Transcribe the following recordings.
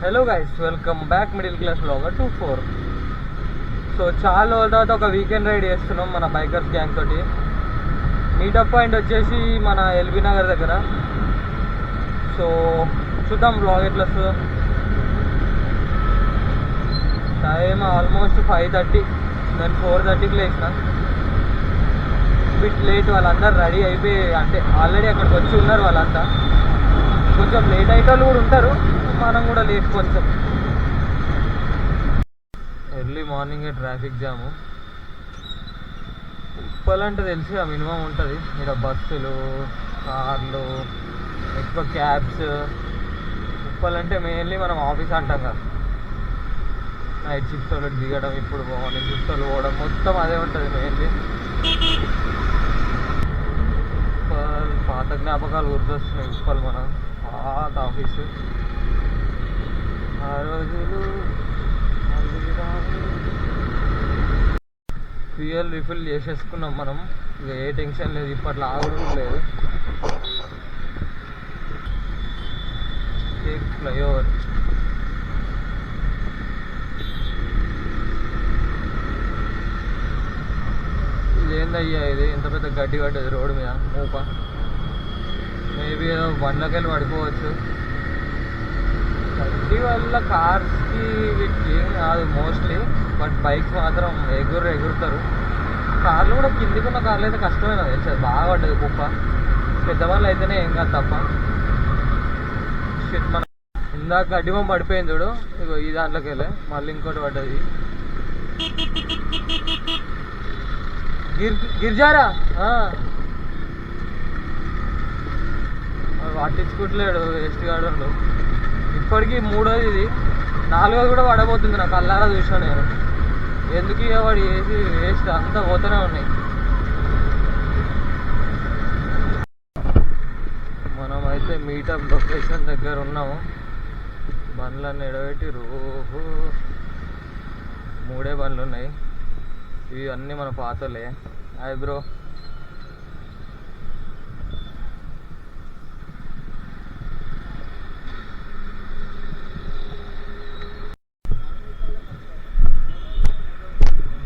Hello guys, welcome back middle class vlogger 24. So చాలా రోజుల తర్వాత ఒక వీకెండ్ రైడ్ చేస్తున్నాం మన బైకర్స్ గ్యాంగ్ తోటి. మీటప్ పాయింట్ వచ్చేసి మన ఎల్బీ నగర్ దగ్గర. సో చూద్దాం వ్లాగ్ ఎట్లా వస్తుందో. టైం ఆల్మోస్ట్ 5:30, నేను 4:30కి లేచిన. బిట్ లేట్, వాళ్ళందరూ రెడీ అయిపోయి అంటే ఆల్రెడీ అక్కడికి వచ్చి ఉన్నారు వాళ్ళంతా. కొంచెం లేట్ అయితే వాళ్ళు కూడా ఉంటారు, మనం కూడా లేట్ కొంచెం. ఎర్లీ మార్నింగే ట్రాఫిక్ జాము. ఉప్పలంటే తెలిసి మినిమం ఉంటుంది ఇక్కడ. బస్సులు, కార్లు, ఎక్కువ క్యాబ్స్. ఉప్పలంటే మెయిన్లీ మనం ఆఫీస్ అంటాం కదా, నైట్ షిఫ్ట్ వాళ్ళు దిగడం, ఇప్పుడు మార్నింగ్ షిఫ్ట్ వాళ్ళు పోవడం, మొత్తం అదే ఉంటుంది మెయిన్లీ. పాత జ్ఞాపకాలు గుర్తొస్తున్నాయి. ఉప్పల్ మన పాత ఆఫీసు, ఆ రోజులు. ఫ్యూయల్ రిఫిల్ చేసేసుకున్నాం మనం, ఇక ఏ టెన్షన్ లేదు. ఇప్పట్లో ఆగుడు లేదు. ఫ్లైఓవర్ ఇదేందయ్యా, ఇది ఎంత పెద్ద గడ్డి పడ్డది రోడ్డు మీద మూప. మేబీ ఏదో బండ్లకి వెళ్ళి పడిపోవచ్చు. గడ్డి వల్ల కార్స్కి వీటికి ఏం కాదు మోస్ట్లీ, బట్ బైక్స్ మాత్రం ఎగురుతారు. కార్లు కూడా కిందికున్న కార్లు అయితే కష్టమైన తెలుసు, బాగా పడ్డది కుప్ప. పెద్దవాళ్ళు అయితేనే ఏం కాదు తప్ప. షిట్, మన ఇందాక గడ్డిమం పడిపోయింది చూడు, ఇగో ఈ దాంట్లోకి వెళ్ళే మళ్ళీ ఇంకోటి పడ్డది. గిరిజారా పట్టించుకుంటలేడు వేస్ట్ గాడు. ఇప్పటికీ మూడోది, ఇది 4వది కూడా పడబోతుంది. నాకు అల్లారా చూసినా నేను. ఎందుకు ఇక వాడు వేసి వేస్ట్ అంతా పోతూనే ఉన్నాయి. మనమైతే మీటప్ లొకేషన్ దగ్గర ఉన్నాము. బండ్లన్నీ ఎడబెట్టి రోజు 3 బండ్లు ఉన్నాయి. ఇవి అన్నీ మన పాతలే. Hi bro.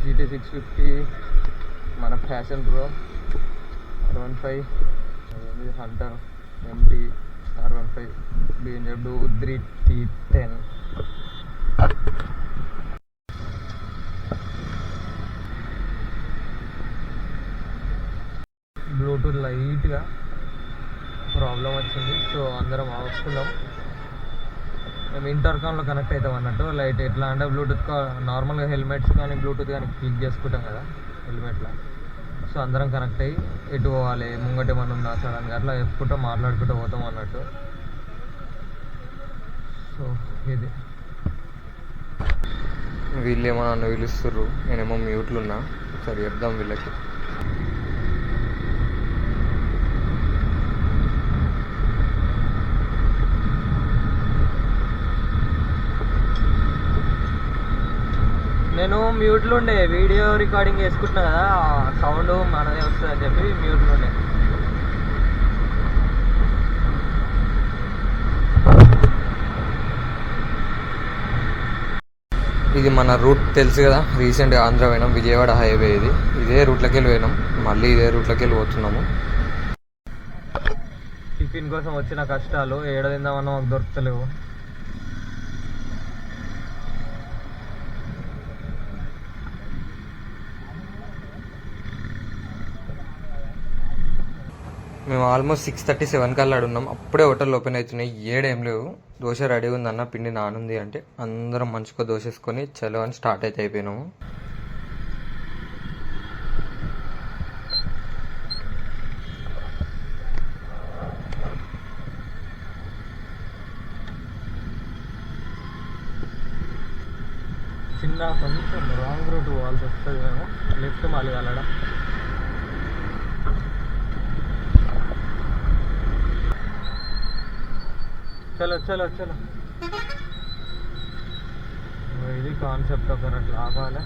GT 650, మన fashion pro R15, Hunter MT R15, BMW 3T10. Bluetooth లైట్గా ప్రాబ్లం వచ్చింది, సో అందరం ఆపుకున్నాం. మేము ఇంటర్కామ్లో కనెక్ట్ అవుతాం అన్నట్టు. లైట్ ఎట్లా అంటే బ్లూటూత్ నార్మల్గా హెల్మెట్స్ కానీ బ్లూటూత్ కానీ క్లిక్ చేసుకుంటాం కదా హెల్మెట్లో. సో అందరం కనెక్ట్ అయ్యి ఎటు పోవాలి, ముంగట ఏమన్నా ఉందా సడన్గా అట్లా చెప్పుకుంటూ మాట్లాడుకుంటూ పోతాం అన్నట్టు. సో ఇది వీళ్ళేమో నన్ను పిలుస్తుర్రు, నేనేమో మ్యూట్లు ఉన్నా. సరే చెప్దాం వీళ్ళకి. నేను మ్యూట్లో ఉండే, వీడియో రికార్డింగ్ చేసుకుంటున్నా కదా, సౌండ్ మనదే వస్తుంది అని చెప్పి మ్యూట్లో ఉండే. ఇది మన రూట్ తెలుసు కదా, రీసెంట్గా ఆంధ్ర పోయినాం, విజయవాడ హైవే ఇది. ఇదే రూట్లోకి వెళ్ళి పోయినాం, మళ్ళీ ఇదే రూట్లోకి వెళ్ళి పోతున్నాము. టిఫిన్ కోసం వచ్చిన కష్టాలు, ఏడ తిందామన్నా మాకు దొరుకుతలేవు. మేము ఆల్మోస్ట్ 6:37 కల్లా ఉన్నాం. అప్పుడే హోటల్ ఓపెన్ అవుతున్నాయి. ఏడేం లేవు. దోశ రెడీ ఉందన్న, పిండి నానుంది అంటే అందరం మంచిగా దోశ వేసుకొని చలో అని స్టార్ట్ అయితే అయిపోయినాము. చిన్న కొంచెం రాంగ్ రూట్ పోవాల్సి వస్తుంది. మేము లెఫ్ట్ మళ్ళీ వెళ్ళడం. చలో చలో చలో. ఇది కాన్సెప్ట్ ఒకటి ఆపాలి.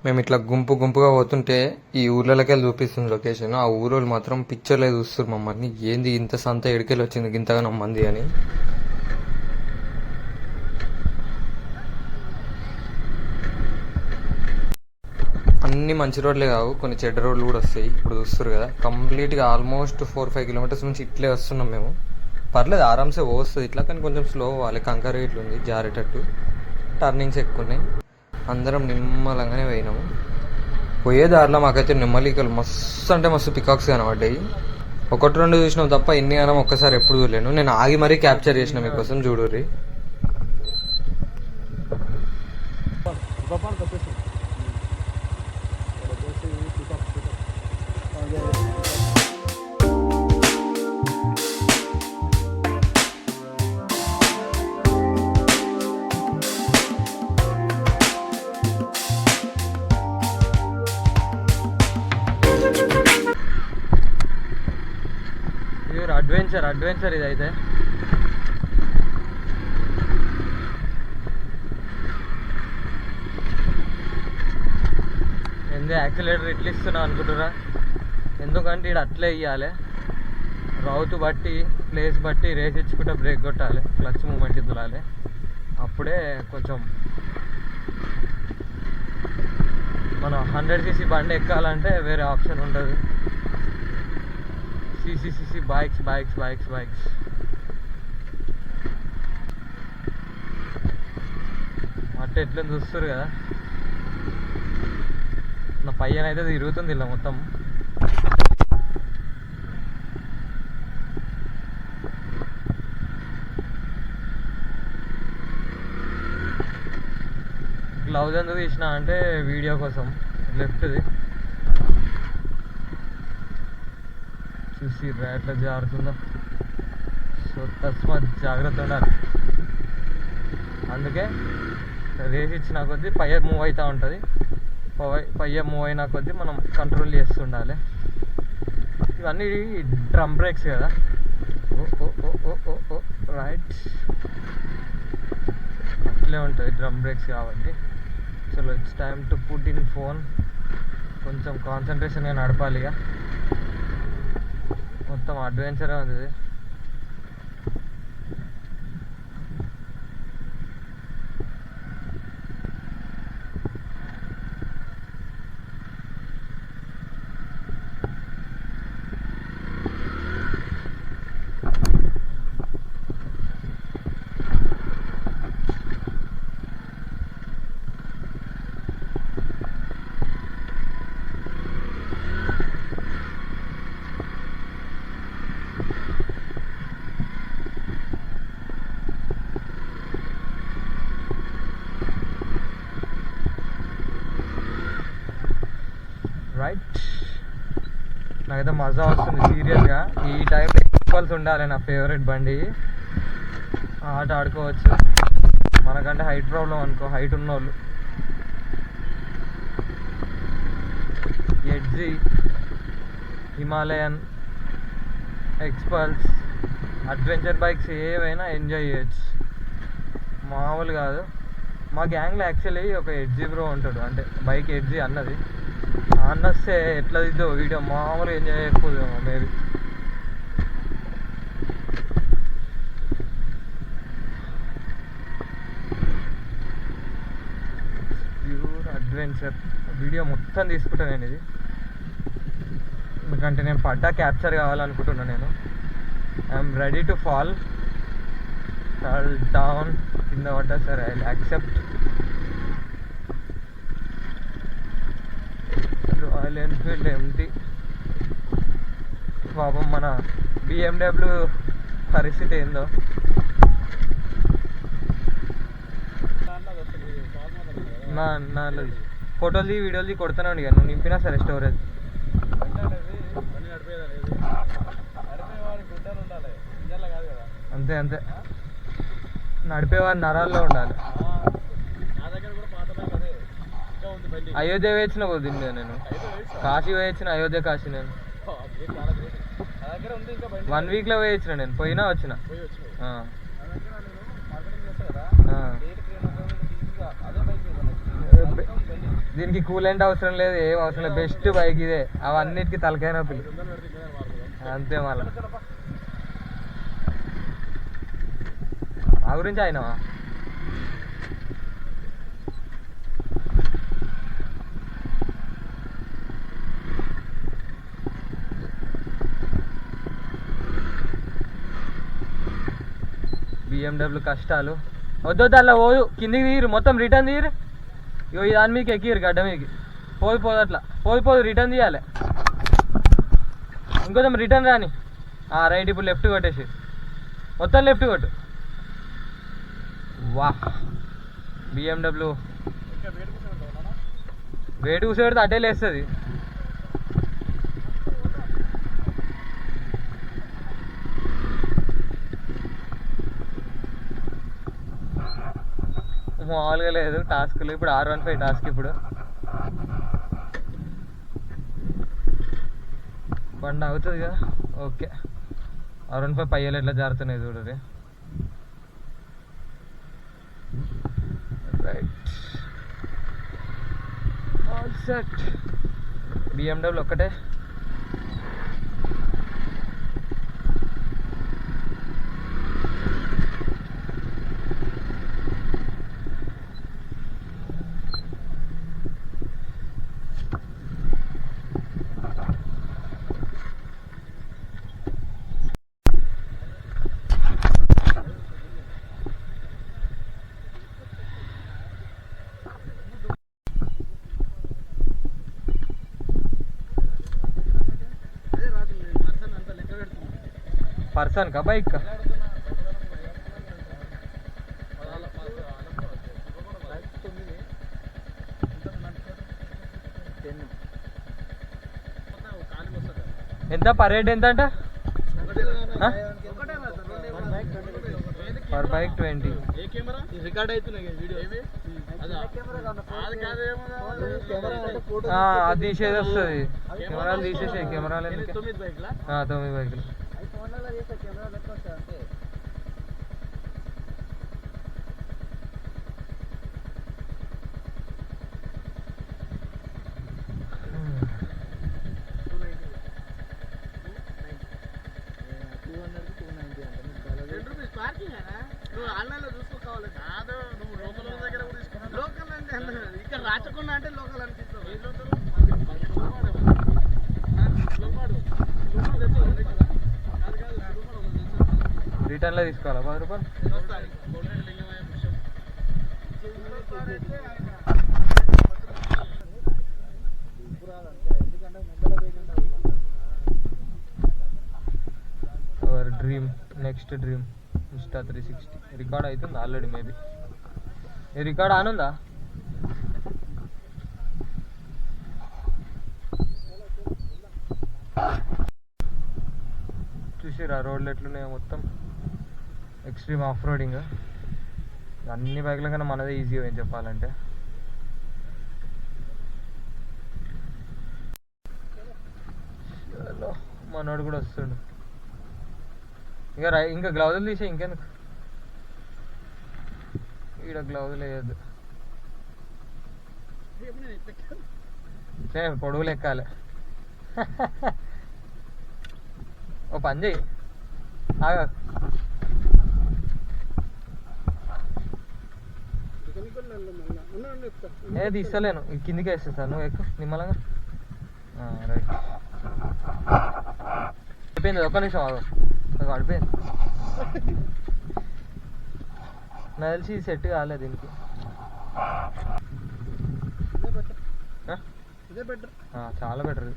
మేము ఇట్లా గుంపు గుంపుగా పోతుంటే ఈ ఊర్లకే చూపిస్తుంది లొకేషన్. ఆ ఊరోళ్ళు మాత్రం పిక్చర్లే చూస్తారు మమ్మల్ని, ఏంది ఇంత సంత ఎడికెళ్ళి వచ్చింది ఇంతగా మంది అని. అన్ని మంచి రోడ్లే కావు, కొన్ని చెడ్డ రోడ్లు కూడా వస్తాయి. ఇప్పుడు చూస్తారు కదా, కంప్లీట్గా ఆల్మోస్ట్ 4-5 కిలోమీటర్స్ నుంచి ఇట్లే వస్తున్నాం మేము. పర్లేదు ఆరామ్సే వస్తుంది ఇట్లా, కానీ కొంచెం స్లో అవ్వాలి. కంకర ఇట్లు ఉంది జారేటట్టు, టర్నింగ్స్ ఎక్కువ ఉన్నాయి. అందరం నిమ్మలంగానే పోయినాము. పోయే దారిలో మాకైతే నెమ్మలికలు మస్తు అంటే మస్తు పికాక్స్ కనబడ్డాయి. 1-2 చూసినాం తప్ప ఇన్ని గానం ఒక్కసారి ఎప్పుడు చూడలేను. నేను ఆగి మరీ క్యాప్చర్ చేసిన మీకోసం, చూడుర్రి. అడ్వెంచర్ ఇదైతే. ఎందుకు యాక్సిలేటర్ ఇట్లా ఇస్తున్నా అనుకుంటురా? ఎందుకంటే ఇక్కడ అట్లే ఇవ్వాలి, రౌతు బట్టి ప్లేస్ బట్టి రేస్ ఇచ్చుకుంటే బ్రేక్ కొట్టాలి, క్లచ్ మూమెంట్ ఇద్దాలి. అప్పుడే కొంచెం మనం 100cc బండి ఎక్కాలంటే వేరే ఆప్షన్ ఉండదు. సిసి బైక్స్ అట్ట ఎట్లా చూస్తారు కదా. నా పయ్యన అయితే తిరుగుతుంది ఇలా మొత్తం. గ్లౌజ్ ఎందుకు తీసిన అంటే వీడియో కోసం. లెఫ్ట్ది చూసి ఎట్లా జారుతుందో, సో తస్మాత్ జాగ్రత్త ఉండాలి. అందుకే రేస్ ఇచ్చిన కొద్దీ పయ్య మూవ్ అవుతూ ఉంటుంది. పయ్య మూవ్ అయిన కొద్దీ మనం కంట్రోల్ చేస్తుండాలి. ఇవన్నీ డ్రమ్ బ్రేక్స్ కదా. ఓ రైట్, అట్లే ఉంటుంది డ్రమ్ బ్రేక్స్ కాబట్టి. చలో it's time to put in phone. కొంచెం కాన్సన్ట్రేషన్గా నడపాలి ఇక. మొత్తం అడ్వెంచరే ఉంది. రైట్, నాకైతే మజా వస్తుంది సీరియస్గా. ఈ టైంలో ఎక్స్పల్స్ ఉండాలి, నా ఫేవరెట్ బండి. ఆట ఆడుకోవచ్చు. మనకంటే హైట్ ప్రాబ్లం అనుకో, హైట్ ఉన్నోళ్ళు. ఎడ్జీ, హిమాలయన్, ఎక్స్పల్స్, అడ్వెంచర్ బైక్స్ ఏవైనా ఎంజాయ్ చేయొచ్చు, మామూలు కాదు. మా గ్యాంగ్లో యాక్చువల్లీ ఒక ఎడ్జీ బ్రో ఉంటాడు, అంటే బైక్ ఎడ్జీ అన్నది. అన్నస్తే ఎట్లా దిద్దో వీడియో మామూలుగా ఎంజాయ్ చేయకపోదేమో మేబీ. ప్యూర్ అడ్వెంచర్ వీడియో మొత్తం తీసుకుంటాను నేను ఇది, ఎందుకంటే నేను పడ్డా క్యాప్చర్ కావాలనుకుంటున్నాను. నేను I'm ready to fall down కింద పడ్డా సరే, I accept. Royal Enfield empty. పాపం మన BMW పరిస్థితి ఏందో. నా ఫోటోలు వీడియోలు కొడుతూనే ఉండి, నువ్వు నింపినా సరే స్టోరేజ్. అంతే అంతే, నడిపేవాడి నరాల్లో ఉండాలి. అయోధ్య వేయించిన పోతుంది నేను, కాశీ వేయించిన, అయోధ్య కాశీ. నేను 1 వీక్లో వేయించిన, నేను పోయినా వచ్చిన. దీనికి కూలెంట్ అవసరం లేదు, ఏం అవసరం లేదు, బెస్ట్ బైక్ ఇదే. అవన్నిటికీ తలకాయ నొప్పి అంతే. మళ్ళా ఆ గురించి అయినావా? BMW కష్టాలు వద్దు, అలా పోదు, కిందికి తీరు, మొత్తం రిటర్న్ తీరు. ఇగో దాని మీకు ఎక్కిరు గడ్డ మీదకి, పోదు అట్లా పోదు, రిటర్న్ తీయాలి. ఇంకొంచెం రిటర్న్ రాని. రైట్, ఇప్పుడు లెఫ్ట్ కొట్టేసి మొత్తం లెఫ్ట్ కొట్టు. వా BMW వేడి కూర్చోబెడితే అడ్డే లేస్తుంది. మామూలుగా లేదు టాస్క్లు. ఇప్పుడు R15 టాస్క్. ఇప్పుడు బండి అవుతుంది కదా. ఓకే, R15 పయ్యలు ఎట్లా జారుతున్నాయి చూడరు. Right, all set. BMW ఒక్కటే. पर्सन का बाइक का ఎంత పర్ హెడ్ ఎంత అంట? Per bike 20. రికార్డ్ అవుతున్నాయి వీడియో. అది తీసేది వస్తుంది. కెమెరాలు తీసేసే, కెమెరాలు 9 బైకులు. ఇక్కడ రాచకుండా అంటే లోకల్ అనిపిస్తుంది. రిటర్న్ లో తీసుకోవాలా 10 రూపాయలు? Our dream, next dream Insta 360 record అవుతుంది ఆల్రెడీ. మేబీ ఈ రికార్డ్ ఆన్ ఉందా? చూసిరా రోడ్లు ఎట్లున్నాయో మొత్తం. Extreme off roading. అన్ని బైక్ల కన్నా మనదే ఈజీ ఏం చెప్పాలంటే. మనోడు కూడా వస్తుండు. ఇంకా గ్లౌజులు తీసే, ఇంకెందుకు ఈడ గ్లౌజులు వేయద్దు. పొడవులు ఎక్కాలి. ఓ పని చెయ్యి, ఆగా. తీస్తలేను, కిందికి వేసేస్తాను. నువ్వు ఎక్కువ నిమ్మలంగా. రైట్, అయిపోయింది. ఒక్క నిమిషం ఆగు, పడిపోయింది. నాకు తెలిసి సెట్ కాలేదు దీనికి. చాలా బెటర్.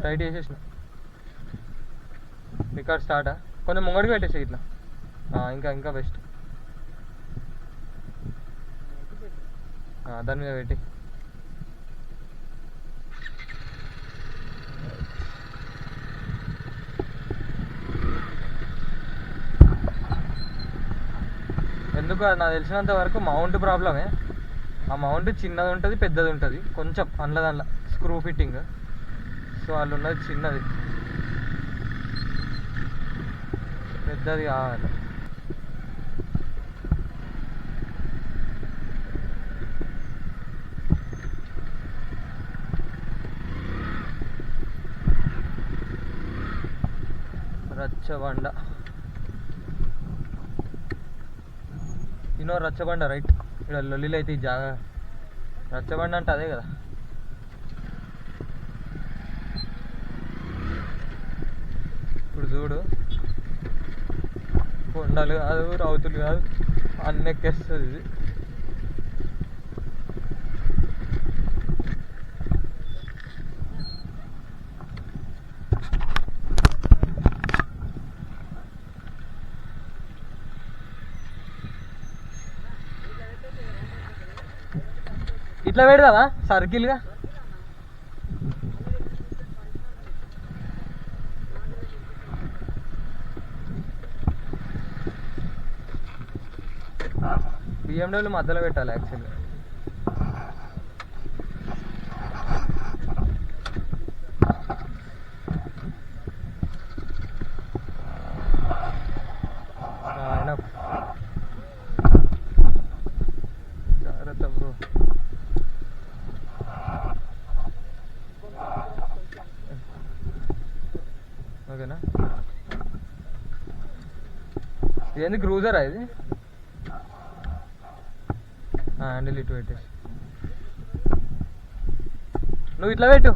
రైట్ చేసేసిన. రికార్డ్ స్టార్టా? కొంచెం ముంగడికి పెట్టేసి ఇట్లా. ఇంకా బెస్ట్. దాని మీద పెట్టి ఎందుకు నాకు తెలిసినంత వరకు మౌంట్ ప్రాబ్లమే. ఆ మౌంట్ చిన్నది ఉంటుంది, పెద్దది ఉంటుంది. కొంచెం దానిలో స్క్రూ ఫిట్టింగ్. సో వాళ్ళు ఉన్నది చిన్నది, పెద్దది కావాలి. రచ్చబండ. ఇన్నో రచ్చబండ రైట్. ఇక్కడ లొల్లిలో అయితే ఈ జాగా రచ్చబండ అంటే అదే కదా. ఇప్పుడు చూడు, కొండలు కాదు రౌతులు కాదు అన్నీ ఎక్కేస్తుంది ఇది. ఇట్లా పెడదావా సర్కిల్గా? బిఎండబ్ల్యూ మధ్యలో పెట్టాలి యాక్చువల్గా. జాగ్రత్త బ్రో. ఓకేనా? ఏంది క్రూజరా ఇది? హ్యాండిల్ ఇటు పెట్టేసి నువ్వు ఇట్లా పెట్టు.